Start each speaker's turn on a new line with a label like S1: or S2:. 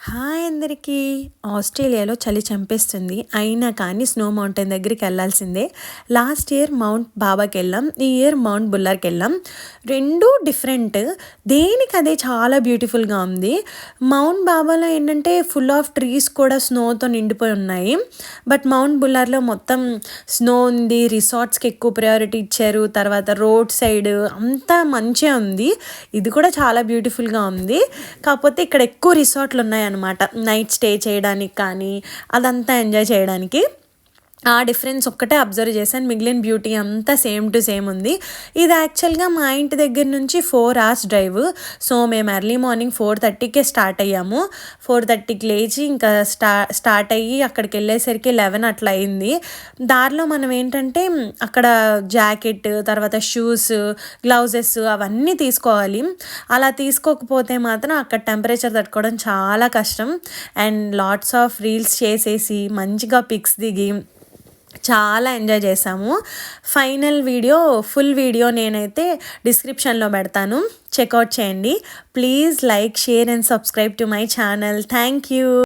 S1: Hi అందరికీ. ఆస్ట్రేలియాలో చలి చంపేస్తుంది. అయినా కానీ స్నో మౌంటైన్ దగ్గరికి వెళ్ళాల్సిందే. లాస్ట్ ఇయర్ మౌంట్ బాబాకి వెళ్ళాం, ఈ ఇయర్ మౌంట్ బుల్లర్కి వెళ్ళాం. రెండూ డిఫరెంట్, దేనికదే చాలా బ్యూటిఫుల్గా ఉంది. మౌంట్ బాబాలో ఏంటంటే ఫుల్ ఆఫ్ ట్రీస్ కూడా స్నోతో నిండిపోయి ఉన్నాయి. బట్ మౌంట్ బుల్లర్లో మొత్తం స్నో ఉంది, రిసార్ట్స్కి ఎక్కువ ప్రయారిటీ ఇచ్చారు, తర్వాత రోడ్ సైడ్ అంతా మంచిగా ఉంది. ఇది కూడా చాలా బ్యూటిఫుల్గా ఉంది. కాకపోతే ఇక్కడ ఎక్కువ రిసార్ట్లు ఉన్నాయన్నమాట, నైట్ స్టే చేయడానికి కానీ అదంతా ఎంజాయ్ చేయడానికి. ఆ డిఫరెన్స్ ఒక్కటే అబ్జర్వ్ చేశాను, మిగిలిన బ్యూటీ అంతా సేమ్ టు సేమ్ ఉంది. ఇది యాక్చువల్గా మా ఇంటి దగ్గర నుంచి 4 hours డ్రైవ్. సో మేము ఎర్లీ మార్నింగ్ 4:30కే స్టార్ట్ అయ్యాము. 4:30కి లేచి ఇంకా స్టార్ట్ అయ్యి అక్కడికి వెళ్ళేసరికి 11 అట్లా అయింది. దారిలో మనం ఏంటంటే అక్కడ జాకెట్, తర్వాత షూస్, గ్లౌజెస్ అవన్నీ తీసుకోవాలి. అలా తీసుకోకపోతే మాత్రం అక్కడ టెంపరేచర్ తట్టుకోవడం చాలా కష్టం. అండ్ లాట్స్ ఆఫ్ రీల్స్ చేసేసి మంచిగా పిక్స్ దిగి చాలా ఎంజాయ్ చేసాము. ఫుల్ వీడియో నేనైతే డిస్క్రిప్షన్లో పెడతాను, చెక్అవుట్ చేయండి. Please like, share and subscribe to my channel. Thank you.